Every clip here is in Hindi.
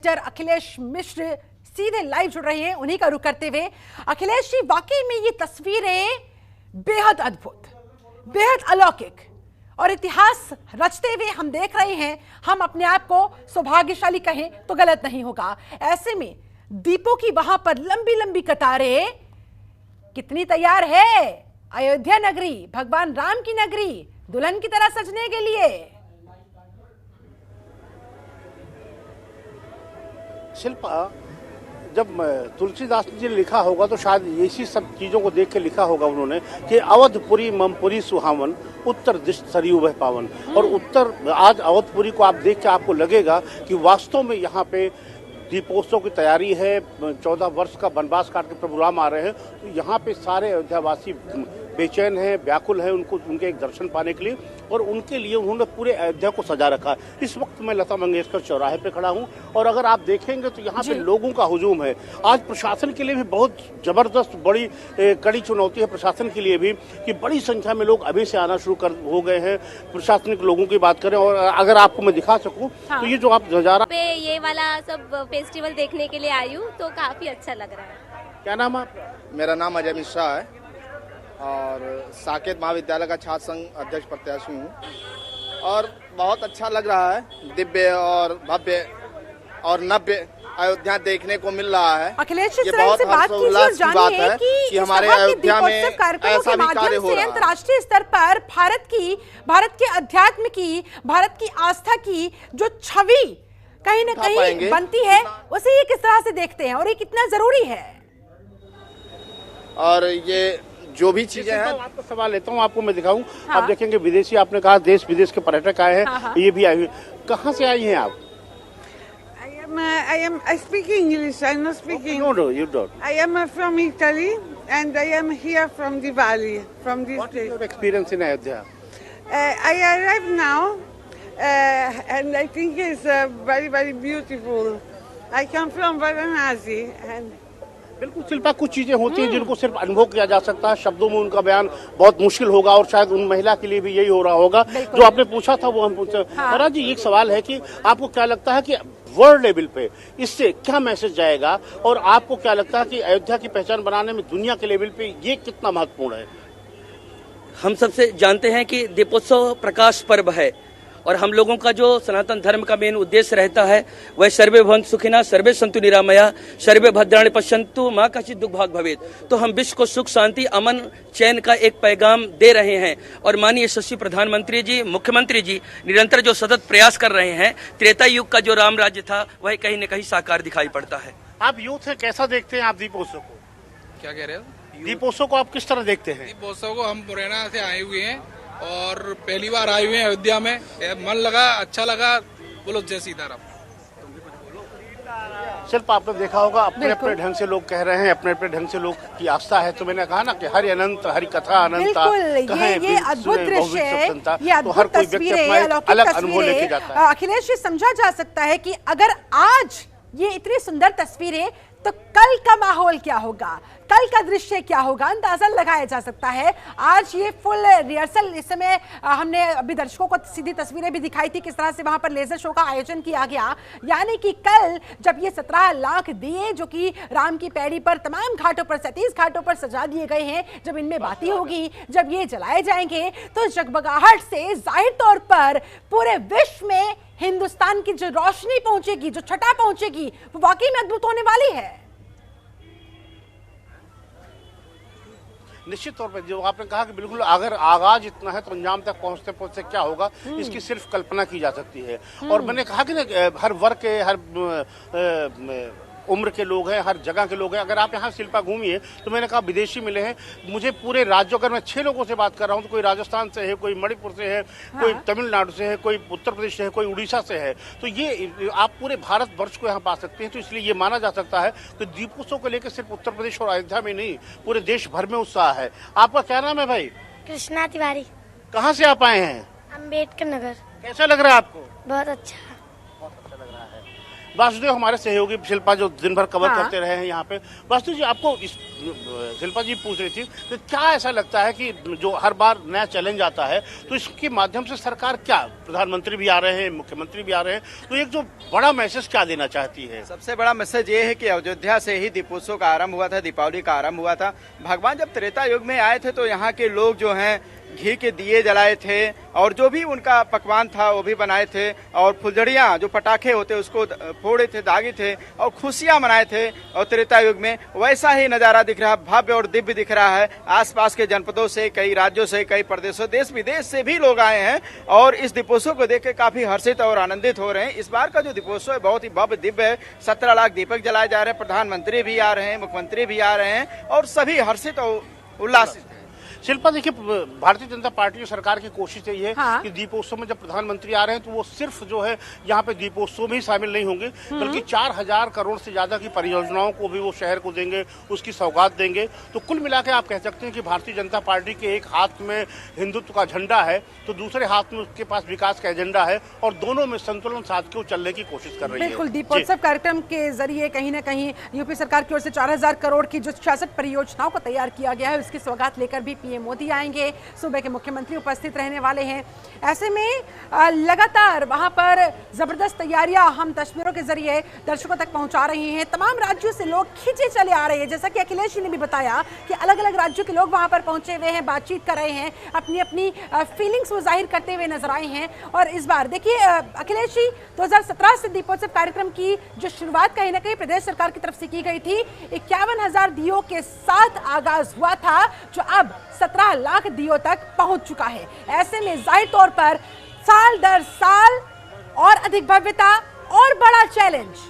अखिलेश मिश्र सीधे लाइव जुड़ रहे हैं, उन्हीं का रुख करते हुए। अखिलेश जी, वाकई में ये तस्वीरें बेहद अद्भुत, बेहद अलौकिक और इतिहास रचते हुए हम देख रहे हैं। हम अपने आप को सौभाग्यशाली कहें तो गलत नहीं होगा। ऐसे में दीपों की वहां पर लंबी लंबी कतारें कितनी तैयार है अयोध्या नगरी, भगवान राम की नगरी दुल्हन की तरह सजने के लिए। शिल्पा, जब तुलसीदास जी ने लिखा होगा तो शायद इसी सब चीज़ों को देख के लिखा होगा उन्होंने कि अवधपुरी ममपुरी सुहावन, उत्तर दिश सरयू वह पावन। और उत्तर आज अवधपुरी को आप देख के आपको लगेगा कि वास्तव में यहाँ पे दीपोत्सव की तैयारी है। 14 वर्ष का वनवास काट के प्रभु राम आ रहे हैं, तो यहाँ पे सारे अयोध्यावासी बेचैन हैं, व्याकुल हैं उनके एक दर्शन पाने के लिए, और उनके लिए उन्होंने पूरे अयोध्या को सजा रखा है। इस वक्त मैं लता मंगेशकर चौराहे पे खड़ा हूँ और अगर आप देखेंगे तो यहाँ पे लोगों का हुजूम है। आज प्रशासन के लिए भी बहुत जबरदस्त बड़ी कड़ी चुनौती है प्रशासन के लिए भी कि बड़ी संख्या में लोग अभी से आना शुरू हो गए हैं। प्रशासनिक लोगों की बात करें और अगर आपको मैं दिखा सकूँ तो ये जो आप नजारा पे ये वाला सब फेस्टिवल देखने के लिए आई हूँ तो काफी अच्छा लग रहा है। क्या नाम है आपका? मेरा नाम अजय मिश्रा है और साकेत महाविद्यालय का छात्र संघ अध्यक्ष प्रत्याशी हूँ और बहुत अच्छा लग रहा है। दिव्य और भव्य और नव्य अयोध्या देखने को मिल रहा है। अखिलेश ये बहुत हर्षोल्लास की बात है कि हमारे अयोध्या में ऐसा भी कार्य हो रहा है। अंतर्राष्ट्रीय स्तर पर भारत के अध्यात्म की, भारत की आस्था की जो छवि कहीं न कहीं बनती है, उसे ये किस तरह से देखते हैं और ये कितना जरूरी है? और ये जो भी चीजें हैं, आपका सवाल लेता हूँ, आपको मैं दिखाऊं। आप देखेंगे विदेशी, आपने कहा देश विदेश के पर्यटक आए हैं, ये भी आए हुए। कहाँ से आई हैं आप? I speak English. I'm not speaking. No, you don't. I am from Italy, and I am here from Diwali, from this What is day. your experience in Ayodhya? I arrived now, and I think it's very, very beautiful. I come from Varanasi, and बिल्कुल शिल्पा, कुछ चीजें होती हैं जिनको सिर्फ अनुभव किया जा सकता है, शब्दों में उनका बयान बहुत मुश्किल होगा और शायद उन महिला के लिए भी यही हो रहा होगा। जो आपने पूछा था वो हम पूछे। महाराज जी, एक सवाल है कि आपको क्या लगता है कि वर्ल्ड लेवल पे इससे क्या मैसेज जाएगा और आपको क्या लगता है कि अयोध्या की पहचान बनाने में दुनिया के लेवल पे ये कितना महत्वपूर्ण है? हम सबसे जानते हैं कि दीपोत्सव प्रकाश पर्व है और हम लोगों का जो सनातन धर्म का मेन उद्देश्य रहता है वह सर्वे भवन्तु सुखिनः, सर्वे सन्तु निरामया, सर्वे भद्राणि पश्यन्तु मा कश्चित् दुःखभाग् भवेत्। तो हम विश्व को सुख, शांति, अमन, चैन का एक पैगाम दे रहे हैं और माननीय यशस्वी प्रधानमंत्री जी, मुख्यमंत्री जी निरंतर जो सतत प्रयास कर रहे हैं, त्रेता युग का जो राम राज्य था वह कहीं न कहीं साकार दिखाई पड़ता है। आप यूथ है, कैसा देखते हैं आप दीपोत्सव को? क्या कह रहे हो? दीपोत्सव को आप किस तरह देखते हैं? दीपोत्सव को हम मुरैना से आए हुए हैं और पहली बार आए हुए हैं अयोध्या में। मन लगा, अच्छा लगा। बोलो जय सीताराम। सिर्फ आपने देखा होगा अपने अपने ढंग से लोग कह रहे हैं, अपने अपने ढंग से लोग की आस्था है। तो मैंने कहा ना कि हरि अनंत, हरि कथा अनंत, ये अद्भुत दृश्य है, ये अद्भुत तस्वीरें, अलग अनुभव लेके जाता है। अखिलेश, ये समझा जा सकता है कि अगर आज ये इतनी सुंदर तस्वीरें तो कल का माहौल क्या होगा, कल का दृश्य क्या होगा, अंदाजा लगाया जा सकता है। आज ये फुल रिहर्सल, इस समय हमने अभी दर्शकों को सीधी तस्वीरें भी दिखाई थी किस तरह से वहां पर लेजर शो का आयोजन किया गया। यानी कि कल जब ये 17 लाख दिए जो कि राम की पैड़ी पर तमाम घाटों पर, 37 घाटों पर सजा दिए गए हैं, जब इनमें बाती होगी, जब ये जलाए जाएंगे तो जगमगाहट से जाहिर तौर पर पूरे विश्व में हिंदुस्तान की जो रोशनी पहुंचेगी, जो छटा पहुंचेगी, वो वाकई में अद्भुत होने वाली है। निश्चित तौर पर जो आपने कहा कि बिल्कुल अगर आगाज इतना है तो अंजाम तक पहुंचते पहुंचते क्या होगा, इसकी सिर्फ कल्पना की जा सकती है। और मैंने कहा कि ना, हर वर्ग के, हर उम्र के लोग हैं, हर जगह के लोग हैं। अगर आप यहाँ शिल्पा घूमिए तो मैंने कहा विदेशी मिले हैं मुझे पूरे राज्यों, अगर मैं 6 लोगों से बात कर रहा हूँ तो कोई राजस्थान से है, कोई मणिपुर से है, कोई तमिलनाडु से है, कोई उत्तर प्रदेश से है, कोई उड़ीसा से है। तो ये आप पूरे भारत वर्ष को यहाँ पा सकते हैं। तो इसलिए ये माना जा सकता है कि दीपोत्सव को लेकर सिर्फ उत्तर प्रदेश और अयोध्या में नहीं, पूरे देश भर में उत्साह है। आपका क्या नाम है भाई? कृष्णा तिवारी। कहाँ से आप आए हैं? अम्बेडकर नगर। कैसा लग रहा है आपको? बहुत अच्छा। वासुदेव हमारे सहयोगी शिल्पा जो दिन भर कवर हाँ। करते रहे हैं यहाँ पे। वासुदेव जी, आपको शिल्पा जी पूछ रही थी कि क्या ऐसा लगता है कि जो हर बार नया चैलेंज आता है तो इसके माध्यम से सरकार क्या, प्रधानमंत्री भी आ रहे हैं, मुख्यमंत्री भी आ रहे हैं, तो एक जो बड़ा मैसेज क्या देना चाहती है? सबसे बड़ा मैसेज ये है कि अयोध्या से ही दीपोत्सव का आरंभ हुआ था, दीपावली का आरंभ हुआ था। भगवान जब त्रेता युग में आए थे तो यहाँ के लोग जो हैं घी के दिए जलाए थे और जो भी उनका पकवान था वो भी बनाए थे और फुलझड़ियाँ जो पटाखे होते उसको फोड़े थे, दागे थे और खुशियाँ मनाए थे। और त्रेता युग में वैसा ही नज़ारा दिख रहा है, भव्य और दिव्य दिख रहा है। आसपास के जनपदों से, कई राज्यों से, कई प्रदेशों, देश विदेश से भी लोग आए हैं और इस दीपोत्सव को देख के काफी हर्षित और आनंदित हो रहे हैं। इस बार का जो दीपोत्सव है बहुत ही भव्य दिव्य है। 17 लाख दीपक जलाए जा रहे हैं, प्रधानमंत्री भी आ रहे हैं, मुख्यमंत्री भी आ रहे हैं और सभी हर्षित और उल्लासित हैं। शिल्पा, देखिए, भारतीय जनता पार्टी सरकार की कोशिश यही है हाँ। कि दीपोत्सव में जब प्रधानमंत्री आ रहे हैं तो वो सिर्फ जो है यहाँ पे दीपोत्सव में ही शामिल नहीं होंगे, बल्कि 4000 करोड़ से ज्यादा की परियोजनाओं को भी वो शहर को देंगे, उसकी सौगात देंगे। तो कुल मिला के आप कह सकते हैं कि भारतीय जनता पार्टी के एक हाथ में हिंदुत्व का झंडा है तो दूसरे हाथ में उसके पास विकास का एजेंडा है और दोनों में संतुलन साध के चलने की कोशिश कर रही है। बिल्कुल, दीपोत्सव कार्यक्रम के जरिए कहीं ना कहीं यूपी सरकार की ओर से 4000 करोड़ की जो 66 परियोजनाओं को तैयार किया गया है उसकी सौगात लेकर भी पीएम मोदी आएंगे। सूबे के मुख्यमंत्री उपस्थित रहने वाले हैं। ऐसे में लगातार वहां पर जबरदस्त तैयारियां हम तस्वीरों के जरिए दर्शकों तक पहुंचा रहे हैं। तमाम राज्यों से लोग खींचे चले आ रहे हैं, जैसा कि अखिलेश जी ने भी बताया कि अलग अलग राज्यों के लोग वहां पर पहुंचे हुए हैं, बातचीत कर रहे हैं, अपनी अपनी फीलिंग्स वो जाहिर करते हुए नजर आए हैं। और इस बार देखिए अखिलेश जी, 2017 से दीपोत्सव कार्यक्रम की जो शुरुआत कहीं ना कहीं प्रदेश सरकार की तरफ से की गई थी, 51,000 दियों के साथ आगाज हुआ था, जो अब 17 लाख दियों तक पहुंच चुका है। ऐसे में जाहिर तौर पर साल दर साल और अधिक भव्यता और बड़ा चैलेंज।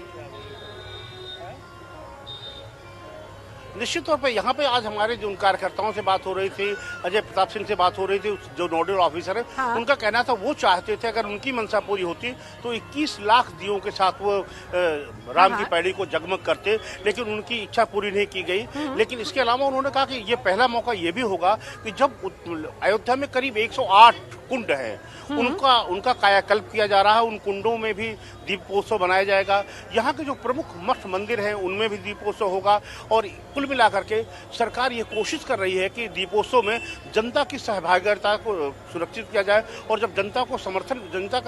निश्चित तौर पे यहाँ पे आज हमारे जो उन कार्यकर्ताओं से बात हो रही थी, अजय प्रताप सिंह से बात हो रही थी, जो नोडल ऑफिसर है, हाँ। उनका कहना था वो चाहते थे अगर उनकी मंशा पूरी होती तो 21 लाख दियों के साथ वो राम की पैड़ी को जगमग करते, लेकिन उनकी इच्छा पूरी नहीं की गई। लेकिन इसके अलावा उन्होंने कहा कि ये पहला मौका ये भी होगा कि जब अयोध्या में करीब 108 कुंड है, उनका कायाकल्प किया जा रहा है, उन कुंडों में भी दीपोत्सव बनाया जाएगा। यहाँ के जो प्रमुख मठ मंदिर हैं उनमें भी दीपोत्सव होगा। और कुल मिलाकर के सरकार ये कोशिश कर रही है कि दीपोत्सव में जनता की सहभागिता को सुरक्षित किया जाए और जब जनता का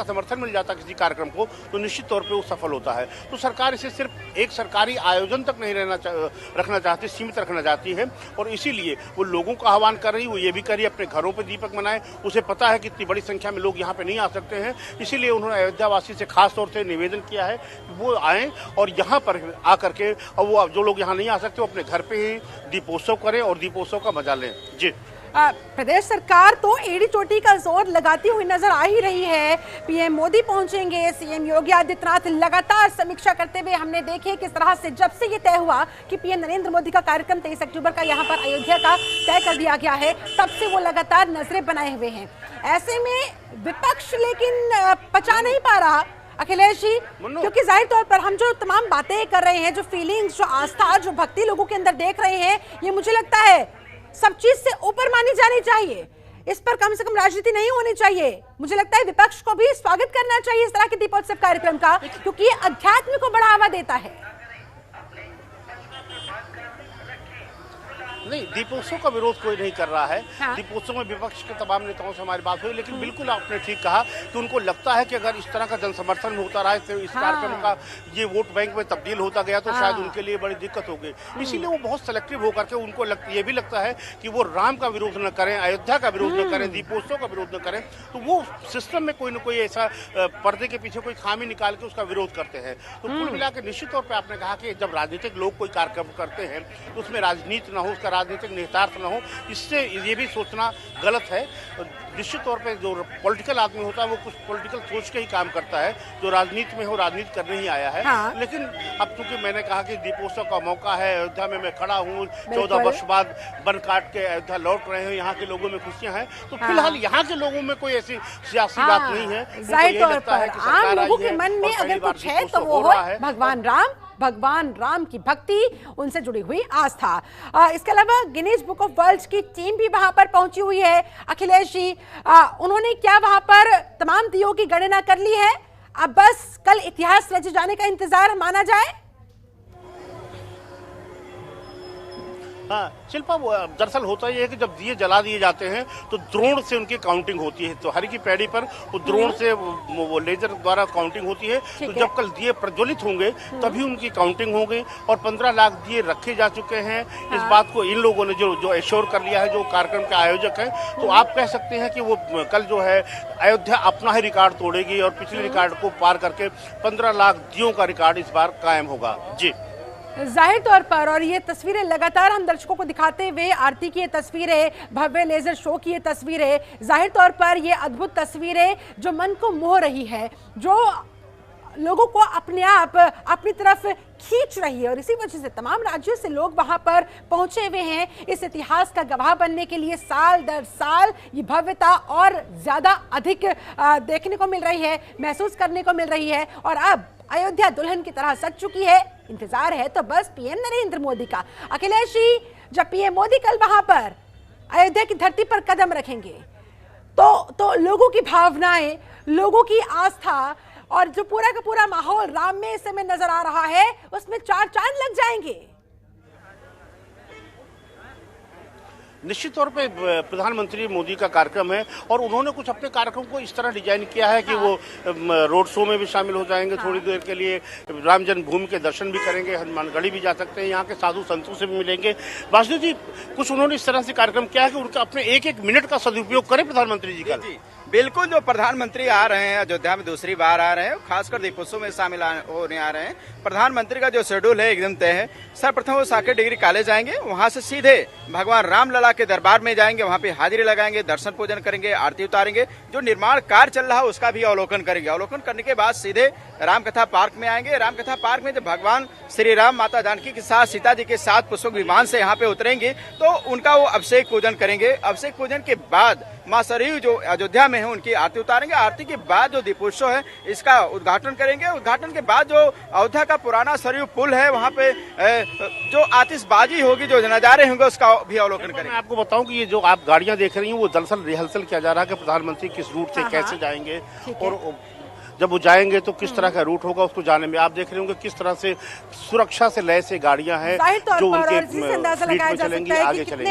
समर्थन मिल जाता है किसी कार्यक्रम को तो निश्चित तौर पे वो सफल होता है। तो सरकार इसे सिर्फ एक सरकारी आयोजन तक नहीं रखना चाहती, सीमित रखना चाहती है और इसीलिए वो लोगों का आह्वान कर रही है, वो ये भी कर रही है अपने घरों पर दीपक मनाएं। उसे पता है कि इतनी बड़ी संख्या में लोग यहाँ पे नहीं आ सकते हैं, इसीलिए उन्होंने अयोध्या वासी से खास तौर से निवेदन किया है वो आएं और यहाँ पर आकर के, और वो जो लोग यहाँ नहीं आ सकते वो अपने घर पे ही दीपोत्सव करें और दीपोत्सव का मजा लें। जी, प्रदेश सरकार तो एड़ी चोटी का जोर लगाती हुई नजर आ ही रही है। पीएम मोदी पहुंचेंगे, सीएम योगी आदित्यनाथ लगातार समीक्षा करते हुए हमने देखे किस तरह से जब से ये तय हुआ कि पीएम नरेंद्र मोदी का कार्यक्रम 23 अक्टूबर का यहाँ पर अयोध्या का तय कर दिया गया है, तब से वो लगातार नजरें बनाए हुए हैं। ऐसे में विपक्ष लेकिन पचा नहीं पा रहा अखिलेश जी, क्योंकि जाहिर तौर पर हम जो तमाम बातें कर रहे हैं, जो फीलिंग्स, जो आस्था, जो भक्ति लोगों के अंदर देख रहे हैं, ये मुझे लगता है सब चीज से ऊपर मानी जानी चाहिए। इस पर कम से कम राजनीति नहीं होनी चाहिए। मुझे लगता है विपक्ष को भी स्वागत करना चाहिए इस तरह के दीपोत्सव कार्यक्रम का, क्योंकि ये अध्यात्म को बढ़ावा देता है। नहीं, दीपोत्सव का विरोध कोई नहीं कर रहा है। हाँ। दीपोत्सव में विपक्ष के तमाम नेताओं से हमारी बात हुई, लेकिन बिल्कुल आपने ठीक कहा कि उनको लगता है कि अगर इस तरह का जनसमर्थन होता रहा तो इस कार्यक्रम का ये वोट बैंक में तब्दील होता गया तो शायद उनके लिए बड़ी दिक्कत होगी। इसीलिए वो बहुत सेलेक्टिव होकर के उनको ये भी लगता है कि वो राम का विरोध न करें, अयोध्या का विरोध न करें, दीपोत्सव का विरोध न करें, तो वो सिस्टम में कोई न कोई ऐसा पर्दे के पीछे कोई खामी निकाल के उसका विरोध करते हैं। तो कुल मिला के निश्चित तौर पर आपने कहा कि जब राजनीतिक लोग कोई कार्यक्रम करते हैं तो उसमें राजनीति न हो, उसका राजनीतिक निहितार्थ न हो, इससे ये भी सोचना गलत है। निश्चित तौर पे जो पॉलिटिकल आदमी होता है वो कुछ पॉलिटिकल सोच के ही काम करता है, जो राजनीति में हो राजनीति करने ही आया है। हाँ। लेकिन अब चूंकि मैंने कहा कि दीपोत्सव का मौका है, अयोध्या में मैं खड़ा हूँ, 14 वर्ष बाद वन काट के अयोध्या लौट रहे हैं, यहाँ के लोगों में खुशियाँ हैं, तो फिलहाल यहाँ के लोगों में कोई ऐसी सियासी बात नहीं है। जाहिर तौर पर आम लोगों के मन में अगर कुछ है तो वो हो भगवान राम की भक्ति, उनसे जुड़ी हुई आस्था। इसके अलावा गिनीज बुक ऑफ वर्ल्ड की टीम भी वहां पर पहुंची हुई है। अखिलेश जी, उन्होंने क्या वहां पर तमाम दियों की गणना कर ली है? अब बस कल इतिहास रचे जाने का इंतजार माना जाए। हाँ शिल्पा, दरअसल होता ये है कि जब दिए जला दिए जाते हैं तो द्रोण से उनकी काउंटिंग होती है। तो हर की पैड़ी पर वो द्रोण से वो लेजर द्वारा काउंटिंग होती है। तो जब कल दिए प्रज्वलित होंगे तभी उनकी काउंटिंग होगी। और 15 लाख दिए रखे जा चुके हैं। इस बात को इन लोगों ने जो एश्योर कर लिया है, जो कार्यक्रम के आयोजक हैं। तो आप कह सकते हैं कि वो कल जो है अयोध्या अपना ही रिकॉर्ड तोड़ेगी और पिछले रिकॉर्ड को पार करके 15 लाख दियों का रिकॉर्ड इस बार कायम होगा। जी जाहिर तौर पर, और ये तस्वीरें लगातार हम दर्शकों को दिखाते हुए, आरती की ये तस्वीरें, भव्य लेजर शो की ये तस्वीरें, जाहिर तौर पर ये अद्भुत तस्वीरें जो मन को मोह रही है, जो लोगों को अपने आप अपनी तरफ खींच रही है। और इसी वजह से तमाम राज्यों से लोग वहां पर पहुंचे हुए हैं इस इतिहास का गवाह बनने के लिए। साल दर साल ये भव्यता और ज्यादा अधिक देखने को मिल रही है, महसूस करने को मिल रही है। और अब अयोध्या दुल्हन की तरह सज चुकी है। इंतजार है तो बस पीएम नरेंद्र मोदी का। अखिलेश जी, जब पीएम मोदी कल वहां पर अयोध्या की धरती पर कदम रखेंगे तो लोगों की भावनाएं, लोगों की आस्था और जो पूरा का पूरा माहौल राम में इस समय नजर आ रहा है, उसमें 4 चांद लग जाएंगे। निश्चित तौर पे प्रधानमंत्री मोदी का कार्यक्रम है और उन्होंने कुछ अपने कार्यक्रम को इस तरह डिजाइन किया है कि वो रोड शो में भी शामिल हो जाएंगे। थोड़ी देर के लिए राम जन्मभूमि के दर्शन भी करेंगे, हनुमानगढ़ी भी जा सकते हैं, यहाँ के साधु संतों से भी मिलेंगे। वासुदेव जी, कुछ उन्होंने इस तरह से कार्यक्रम किया है कि उनका अपने एक मिनट का सदुपयोग करें प्रधानमंत्री जी का। बिल्कुल, जो प्रधानमंत्री आ रहे हैं अयोध्या में, दूसरी बार आ रहे हैं, खासकर दीपोत्सव में शामिल होने आ रहे हैं। प्रधानमंत्री का जो शेड्यूल है एकदम तय है। सर्वप्रथम वो साकेत डिग्री कॉलेज जाएंगे, वहां से सीधे भगवान रामलला के दरबार में जाएंगे, वहां पे हाजिरी लगाएंगे, दर्शन पूजन करेंगे, आरती उतारेंगे, जो निर्माण कार्य चल रहा है उसका भी अवलोकन करेंगे। अवलोकन करने के बाद सीधे रामकथा पार्क में आएंगे। रामकथा पार्क में जब भगवान श्री राम, माता जानकी के साथ, सीता जी के साथ पुष्पक विमान से यहाँ पे उतरेंगे तो उनका वो अभिषेक पूजन करेंगे। अभिषेक पूजन के बाद माँ सरयू जो अयोध्या में है उनकी आरती उतारेंगे। आरती के बाद जो दीपोत्सव है इसका उद्घाटन करेंगे। उद्घाटन के बाद जो अयोध्या का पुराना सरयू पुल है वहाँ पे जो आतिशबाजी होगी, जो नजारे होंगे, उसका भी अवलोकन करेंगे। मैं आपको बताऊं कि ये जो आप गाड़ियां देख रही हैं वो दरअसल रिहर्सल किया जा रहा है कि प्रधानमंत्री किस रूट से कैसे जाएंगे और जब वो जाएंगे तो किस तरह का रूट होगा उसको जाने में। आप देख रहे होंगे किस तरह से सुरक्षा से लैस गाड़ियां हैं जो उनके फ्लीट में चलेंगी, आगे चलेंगी।